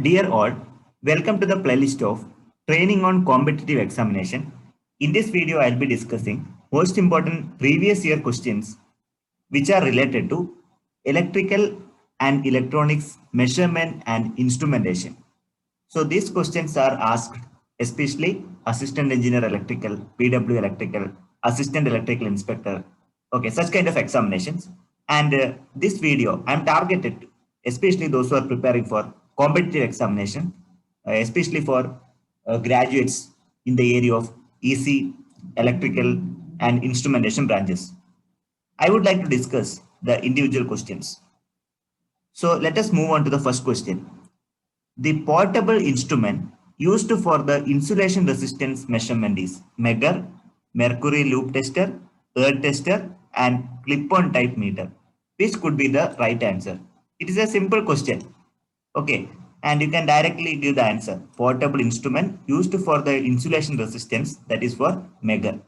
Dear all, welcome to the playlist of Training on Competitive Examination. In this video, I'll be discussing most important previous year questions which are related to electrical and electronics measurement and instrumentation. So these questions are asked especially assistant engineer electrical, PW electrical, assistant electrical inspector. Okay, such kind of examinations. And this video I'm targeted especially those who are preparing for competitive examination, especially for graduates in the area of EC, electrical and instrumentation branches. I would like to discuss the individual questions. So let us move on to the first question. The portable instrument used for the insulation resistance measurement is Megger, mercury loop tester, earth tester, and clip-on type meter. Which could be the right answer? It is a simple question. Okay, and you can directly give the answer. Portable instrument used for the insulation resistance, that is for Megger.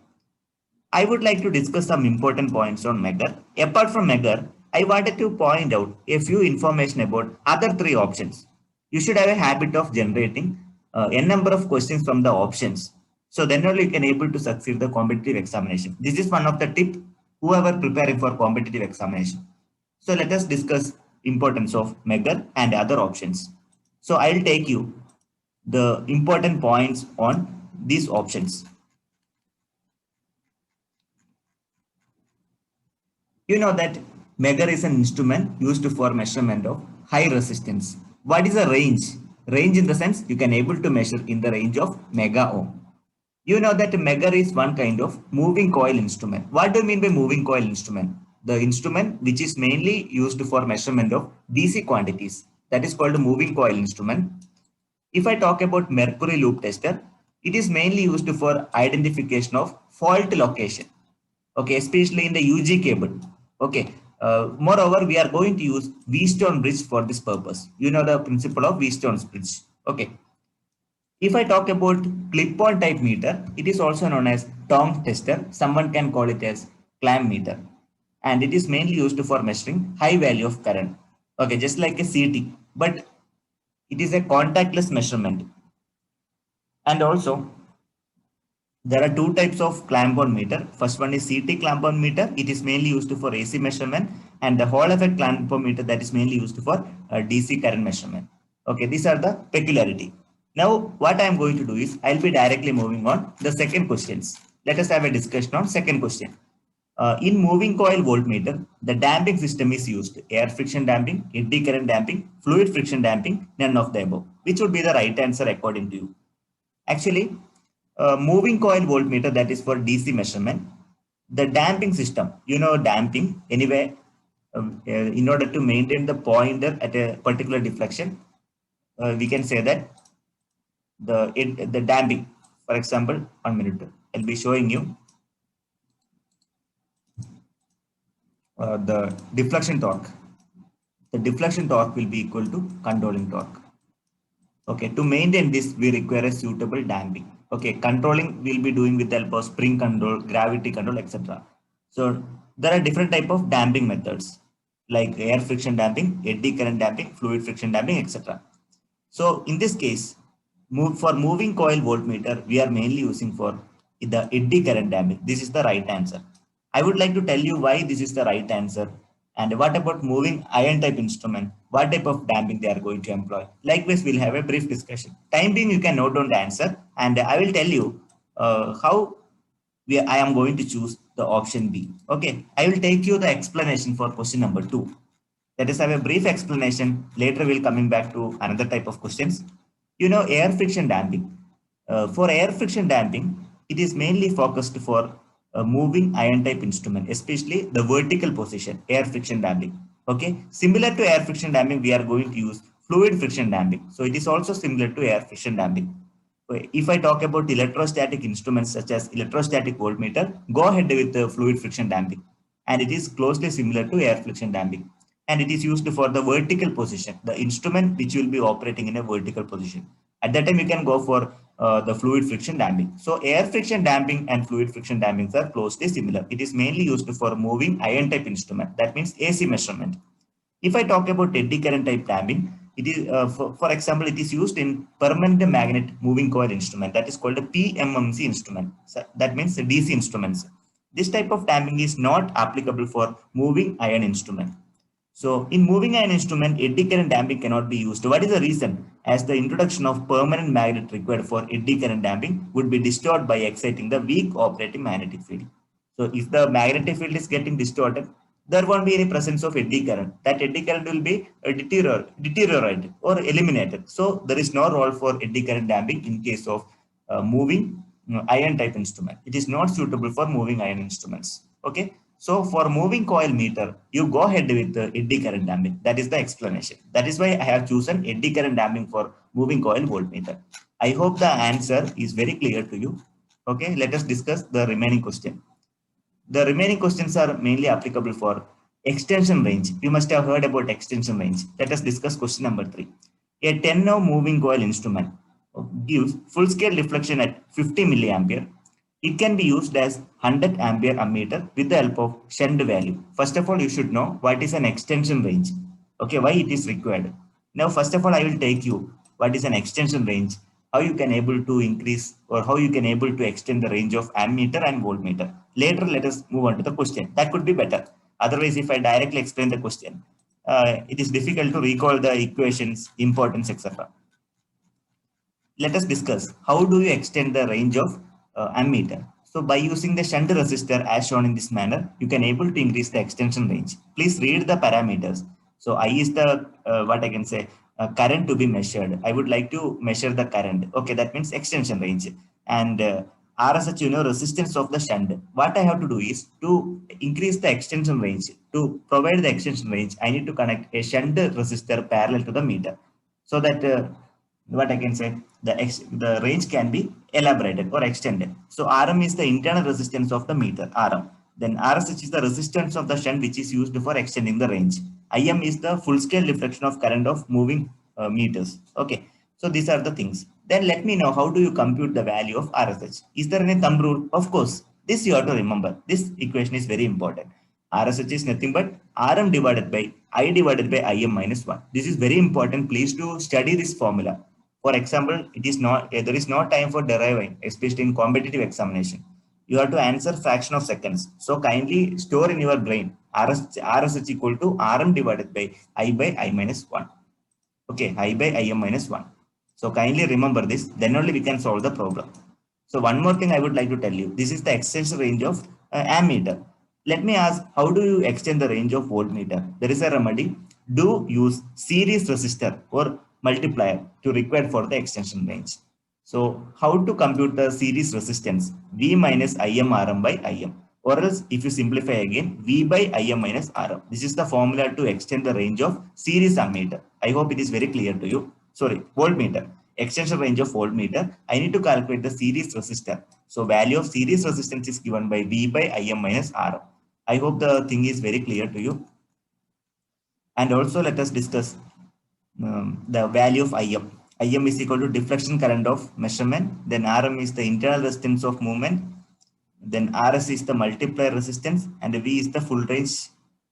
I would like to discuss some important points on Megger. Apart from Megger, I wanted to point out a few information about other three options. You should have a habit of generating n number of questions from the options. So then only you can able to succeed the competitive examination. This is one of the tip whoever preparing for competitive examination. So let us discuss importance of Megger and other options. So I'll take you the important points on these options. You know that Megger is an instrument used for measurement of high resistance. What is a range? Range in the sense you can able to measure in the range of mega ohm. You know that Megger is one kind of moving coil instrument. What do you mean by moving coil instrument? The instrument which is mainly used for measurement of DC quantities. That is called a moving coil instrument. If I talk about mercury loop tester, it is mainly used for identification of fault location. Okay, especially in the UG cable. Okay, moreover, we are going to use Wheatstone bridge for this purpose. You know the principle of Wheatstone's bridge. Okay, if I talk about clip-on type meter, it is also known as tongue tester. Someone can call it as clamp meter, and it is mainly used for measuring high value of current. Okay, just like a CT, but it is a contactless measurement. And also, there are two types of clamp-on meter. First one is CT clamp-on meter. It is mainly used for AC measurement, and the Hall effect clamp-on meter that is mainly used for DC current measurement. Okay, these are the peculiarity. Now, what I am going to do is I'll be directly moving on the second questions. Let us have a discussion on second question. In moving coil voltmeter, the damping system is used. Air friction damping, eddy current damping, fluid friction damping, none of the above. Which would be the right answer according to you? Actually, moving coil voltmeter, that is for DC measurement. The damping system, you know, damping anyway, in order to maintain the pointer at a particular deflection, we can say that the damping, for example, 1 minute, I'll be showing you the deflection torque. The deflection torque will be equal to controlling torque. Okay, to maintain this, we require a suitable damping. Okay, controlling we'll be doing with the help of spring control, gravity control, etc. So there are different type of damping methods like air friction damping, eddy current damping, fluid friction damping, etc. So in this case, for moving coil voltmeter, we are mainly using for the eddy current damping. This is the right answer. I would like to tell you why this is the right answer. And what about moving iron type instrument? What type of damping they are going to employ? Likewise, we'll have a brief discussion. Time being, you can note down the answer, and I will tell you how I am going to choose the option B. Okay, I will take you the explanation for question number 2. Let us have a brief explanation. Later, we'll coming back to another type of questions. You know, air friction damping. For air friction damping, it is mainly focused for a moving iron type instrument, especially the vertical position, air friction damping. Okay, similar to air friction damping, we are going to use fluid friction damping. So it is also similar to air friction damping. If I talk about electrostatic instruments such as electrostatic voltmeter, go ahead with the fluid friction damping. And it is closely similar to air friction damping. And it is used for the vertical position, the instrument which will be operating in a vertical position. At that time, you can go for the fluid friction damping. So air friction damping and fluid friction dampings are closely similar. It is mainly used for moving iron type instrument. That means AC measurement. If I talk about eddy current type damping, It is, for example, it is used in permanent magnet moving coil instrument. That is called a PMMC instrument. So that means DC instruments. This type of damping is not applicable for moving iron instrument. So in moving iron instrument, eddy current damping cannot be used. What is the reason? As the introduction of permanent magnet required for eddy current damping would be distorted by exciting the weak operating magnetic field. So if the magnetic field is getting distorted, there won't be any presence of eddy current. That eddy current will be deteriorated or eliminated. So there is no role for eddy current damping in case of moving iron type instrument. It is not suitable for moving iron instruments. Okay. So for moving coil meter, you go ahead with the eddy current damping. That is the explanation. That is why I have chosen eddy current damping for moving coil voltmeter. I hope the answer is very clear to you. Okay, let us discuss the remaining question. The remaining questions are mainly applicable for extension range. You must have heard about extension range. Let us discuss question number 3. A 10 ohm moving coil instrument gives full scale deflection at 50 milliampere. It can be used as 100 ampere ammeter with the help of shunt value. First of all, you should know what is an extension range. Okay, why it is required. Now, first of all, I will take you what is an extension range, how you can able to increase or how you can able to extend the range of ammeter and voltmeter. Later, let us move on to the question. That could be better. Otherwise, if I directly explain the question, it is difficult to recall the equations, importance, etc. Let us discuss how do you extend the range of ammeter. So by using the shunt resistor as shown in this manner, you can able to increase the extension range. Please read the parameters. So I is the what I can say current to be measured. I would like to measure the current. Okay, that means extension range. And RSH, resistance of the shunt. What I have to do is to increase the extension range. To provide the extension range, I need to connect a shunt resistor parallel to the meter, so that what I can say, the range can be elaborated or extended. So Rm is the internal resistance of the meter, Rm. Then RSH is the resistance of the shunt which is used for extending the range. Im is the full scale deflection of current of moving meters. Okay. So these are the things. Then let me know how do you compute the value of RSH. Is there any thumb rule? Of course. This you have to remember. This equation is very important. RSH is nothing but Rm divided by I divided by Im minus 1. This is very important. Please do study this formula. For example, it is not there is no time for deriving, especially in competitive examination. You have to answer fraction of seconds. So kindly store in your brain RSH equal to Rm divided by I minus 1. Okay, I by Im minus 1. So kindly remember this, then only we can solve the problem. So one more thing I would like to tell you. This is the extension range of ammeter. Let me ask, how do you extend the range of voltmeter? There is a remedy. Do use series resistor or multiplier to require for the extension range. So how to compute the series resistance? V minus Im Rm by Im. Or else if you simplify again, V by Im minus Rm. This is the formula to extend the range of series ammeter. I hope it is very clear to you. Sorry, voltmeter. Extension range of voltmeter. I need to calculate the series resistor. So value of series resistance is given by V by Im minus Rm. I hope the thing is very clear to you. And also let us discuss the value of Im. Im is equal to deflection current of measurement. Then Rm is the internal resistance of movement. Then Rs is the multiplier resistance and V is the full range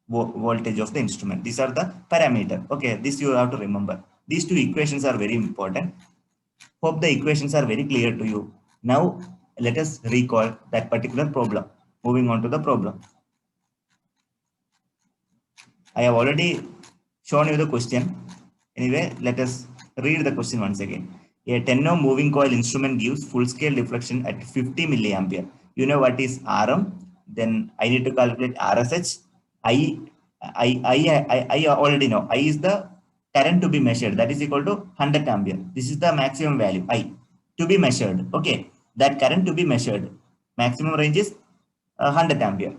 voltage of the instrument. These are the parameter. Okay, this you have to remember. These two equations are very important. Hope the equations are very clear to you. Now let us recall that particular problem. Moving on to the problem. I have already shown you the question. Anyway, let us read the question once again. A 10 ohm moving coil instrument gives full scale deflection at 50 milliampere. You know what is Rm? Then I need to calculate RSH. I already know. I is the current to be measured. That is equal to 100 ampere. This is the maximum value. I to be measured. Okay. That current to be measured. Maximum range is 100 ampere.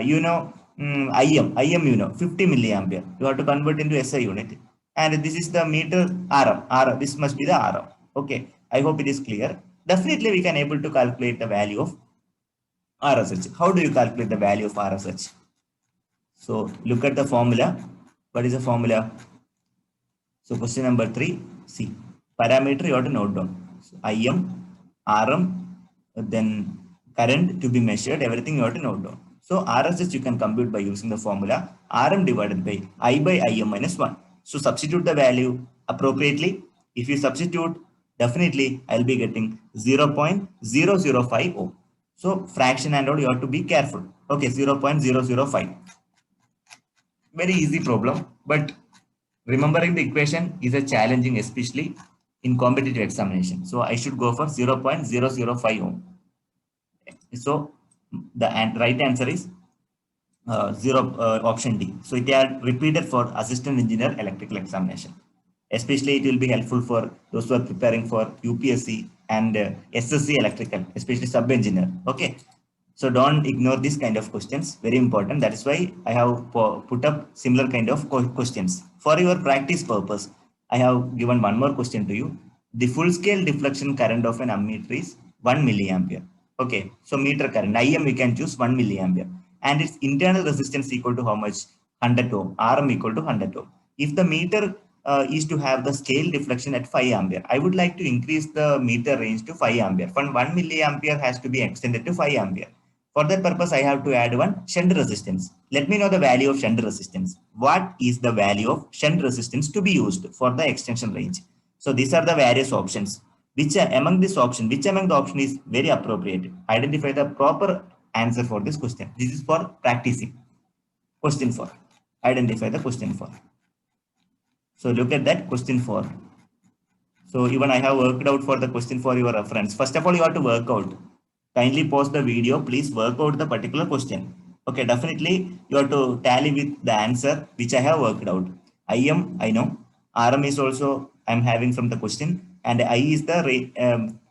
You know, Im, you know, 50 milliampere. You have to convert into SI unit. And this is the meter Rm. This must be the Rm. Okay. I hope it is clear. Definitely we can able to calculate the value of RSH. How do you calculate the value of RSH? So look at the formula. What is the formula? So question number 3, see, parameter you have to note down. So Im, Rm, then current to be measured, everything you have to note down. So RSH you can compute by using the formula Rm divided by I by Im minus 1. So substitute the value appropriately. If you substitute, definitely I'll be getting 0.005 ohm. So fraction and all you have to be careful. Okay, 0.005. Very easy problem, but remembering the equation is a challenging, especially in competitive examination. So I should go for 0.005 ohm. So the right answer is option D. So it are repeated for assistant engineer electrical examination. Especially it will be helpful for those who are preparing for UPSC and SSC electrical, especially sub engineer. Okay. So don't ignore this kind of questions. Very important. That is why I have put up similar kind of questions. For your practice purpose, I have given one more question to you. The full scale deflection current of an ammeter is 1 milliampere. Okay. So meter current, IM we can choose 1 milliampere. And its internal resistance equal to how much? 100 ohm. RM equal to 100 ohm. If the meter is to have the scale deflection at 5 ampere, I would like to increase the meter range to 5 ampere. From 1 milliampere has to be extended to 5 ampere. For that purpose, I have to add one shunt resistance. Let me know the value of shunt resistance. What is the value of shunt resistance to be used for the extension range? So these are the various options. Which among the option is very appropriate? Identify the proper answer for this question. This is for practicing. Question 4. Identify the question 4. So look at that question 4. So even I have worked out for the question for your reference. First of all, you have to work out. Kindly pause the video. Please work out the particular question. Okay, definitely you have to tally with the answer which I have worked out. IM, I know. RM is also I'm having from the question. And I is the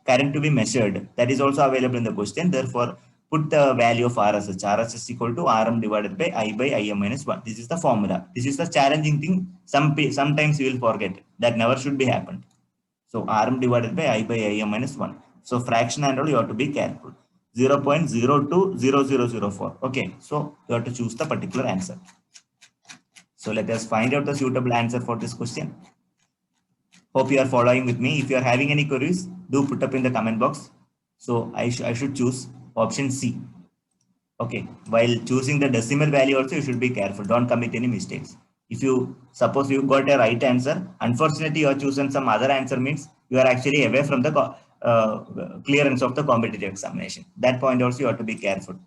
current to be measured. That is also available in the question. Therefore, put the value of RSH. RSH is equal to RM divided by I by IM minus 1. This is the formula. This is the challenging thing. Sometimes you will forget. That never should be happened. So RM divided by I by IM minus 1. So fraction and all you have to be careful. 0.020004. Okay. So you have to choose the particular answer. So let us find out the suitable answer for this question. Hope you are following with me. If you are having any queries, do put up in the comment box. So I should choose option C. Okay. While choosing the decimal value also, you should be careful. Don't commit any mistakes. If you suppose you got a right answer, unfortunately you have chosen some other answer, means you are actually away from the clearance of the competitive examination. That point also you have to be careful.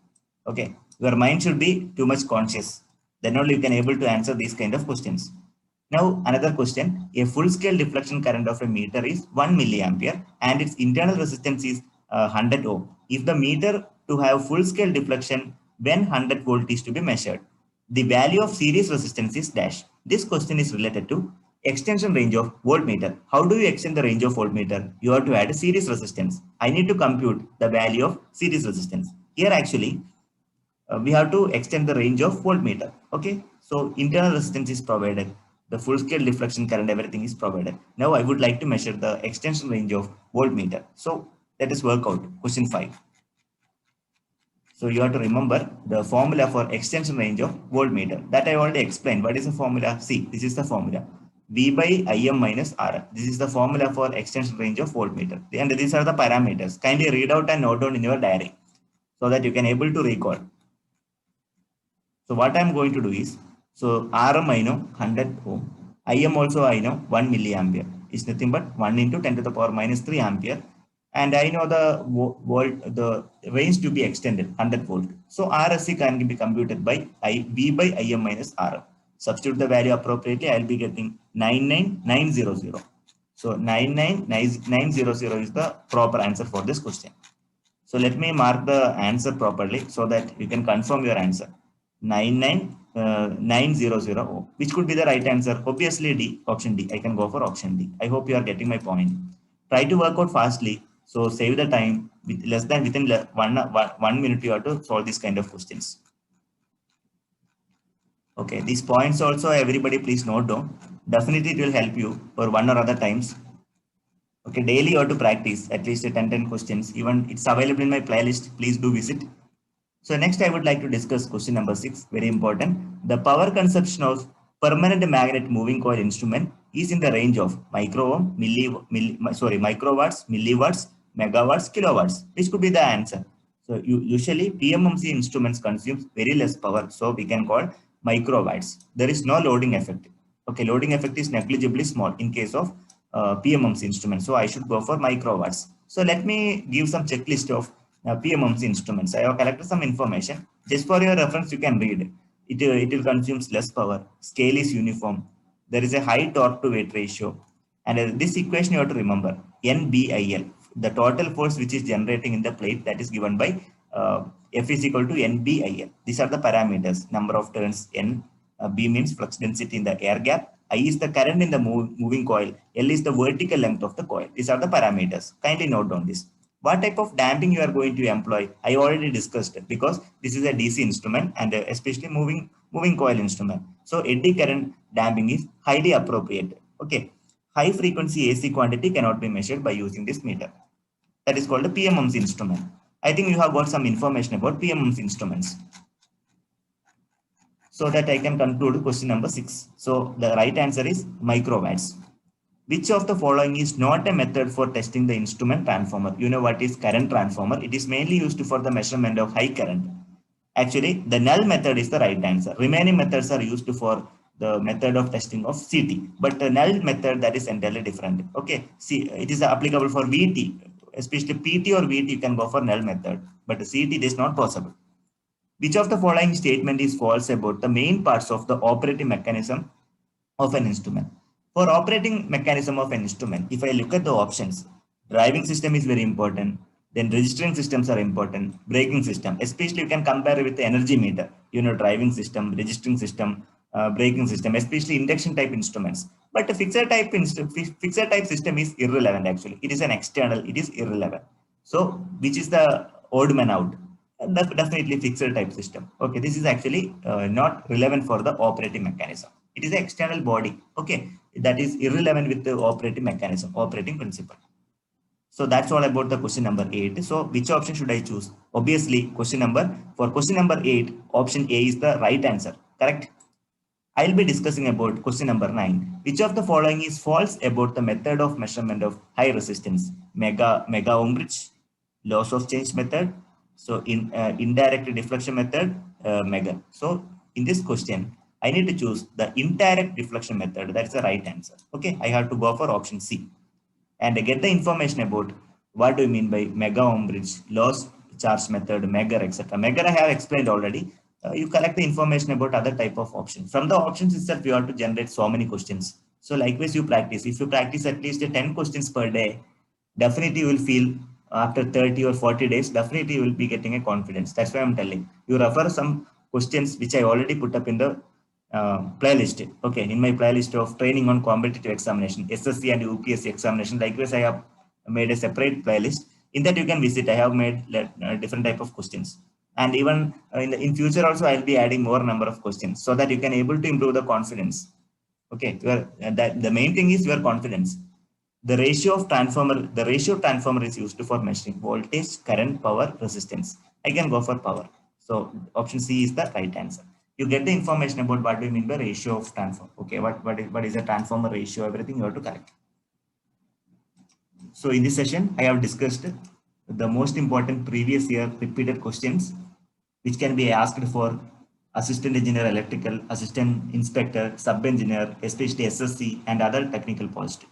Okay. Your mind should be too much conscious. Then only you can able to answer these kind of questions. Now another question, a full scale deflection current of a meter is 1 milliampere and its internal resistance is 100 ohm. If the meter to have full scale deflection when 100 volt is to be measured, the value of series resistance is dash. This question is related to extension range of voltmeter. How do you extend the range of voltmeter? You have to add a series resistance. I need to compute the value of series resistance. Here actually, we have to extend the range of voltmeter. Okay, so internal resistance is provided. The full scale deflection current, everything is provided. Now I would like to measure the extension range of voltmeter. So let us work out question 5. So you have to remember the formula for extension range of voltmeter that I already explained. What is the formula? See, this is the formula. V by IM minus RM. This is the formula for extension range of voltmeter. And these are the parameters. Kindly read out and note down in your diary so that you can able to recall. So what I'm going to do is, so RM I know 100 ohm. IM also I know 1 milliampere. Is nothing but 1 into 10 to the power minus 3 ampere. And I know the range to be extended 100 volt. So RSC can be computed by V by IM minus RM. Substitute the value appropriately. I'll be getting 99900. So 99900 is the proper answer for this question. So let me mark the answer properly so that you can confirm your answer. 99900, which could be the right answer. Obviously D, option D. I can go for option D. I hope you are getting my point. Try to work out fastly. So save the time. With within one minute you have to solve this kind of questions. Okay, these points also everybody please note down. Definitely it will help you for one or other times. Okay, daily you have to practice at least 10 questions. Even it's available in my playlist. Please do visit. So next I would like to discuss question number 6. Very important. The power consumption of permanent magnet moving coil instrument is in the range of micro-ohm, microwatts, milliwatts, megawatts, kilowatts. Which could be the answer. So usually PMMC instruments consume very less power. So we can call microwatts. There is no loading effect. Okay, loading effect is negligibly small in case of PMMC instrument. So I should go for microwatts. So let me give some checklist of PMMC instruments. I have collected some information. Just for your reference, you can read. It will consumes less power. Scale is uniform. There is a high torque to weight ratio. And this equation you have to remember. NBIL, the total force which is generating in the plate, that is given by F is equal to NBIL. These are the parameters. Number of turns. B means flux density in the air gap. I is the current in the moving coil. L is the vertical length of the coil. These are the parameters. Kindly note down this. What type of damping you are going to employ? I already discussed it, because this is a DC instrument and especially moving coil instrument. So eddy current damping is highly appropriate. Okay. High frequency AC quantity cannot be measured by using this meter. That is called a PMMC instrument. I think you have got some information about PMMC instruments, so that I can conclude question number 6. So the right answer is microwatts. Which of the following is not a method for testing the instrument transformer? You know what is current transformer? It is mainly used for the measurement of high current. Actually, the null method is the right answer. Remaining methods are used for the method of testing of CT, but the null method, that is entirely different. Okay, see, it is applicable for VT, especially PT or VT, you can go for null method, but the CT is not possible. Which of the following statement is false about the main parts of the operating mechanism of an instrument? For operating mechanism of an instrument, if I look at the options, driving system is very important. Then registering systems are important. Braking system, especially you can compare with the energy meter. You know, driving system, registering system, braking system, especially induction type instruments. But the fixed type system is irrelevant. Actually, it is an external. It is irrelevant. So, which is the odd man out? Definitely fixed type system. Okay, this is actually not relevant for the operating mechanism. It is an external body. Okay, that is irrelevant with the operating mechanism, operating principle. So that's all about the question number 8. So which option should I choose? Obviously, question number 8, option A is the right answer. Correct? I'll be discussing about question number 9. Which of the following is false about the method of measurement of high resistance? Mega ohm bridge, loss of change method, so in indirect deflection method, mega. So in this question, I need to choose the indirect deflection method. That's the right answer. Okay, I have to go for option C and get the information about what do you mean by mega ohm bridge, loss charge method, Megger, etc. Megger I have explained already. You collect the information about other type of options. From the options itself, you have to generate so many questions. So likewise, you practice. If you practice at least 10 questions per day, definitely you will feel after 30 or 40 days, definitely you will be getting a confidence. That's why I'm telling. You refer some questions which I already put up in the playlist. Okay, in my playlist of training on competitive examination, SSC and UPSC examination. Likewise, I have made a separate playlist. In that you can visit. I have made different type of questions. And even in future also, I'll be adding more number of questions so that you can able to improve the confidence. Okay, that the main thing is your confidence. The ratio of transformer is used for measuring voltage, current, power, resistance. I can go for power. So option C is the right answer. You get the information about what we mean by ratio of transformer. Okay, what is a transformer ratio? Everything you have to correct. So in this session, I have discussed the most important previous year repeated questions which can be asked for assistant engineer electrical, assistant inspector, sub-engineer, especially SSC and other technical posts.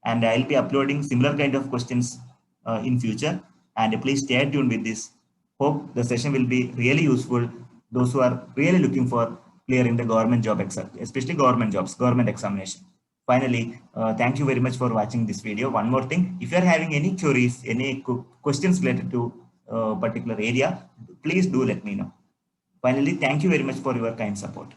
And I'll be uploading similar kind of questions in future. And please stay tuned with this. Hope the session will be really useful. Those who are really looking for clearing the government job, especially government jobs, government examination. Finally, thank you very much for watching this video. One more thing, if you are having any queries, any questions related to particular area, please do let me know. Finally, thank you very much for your kind support.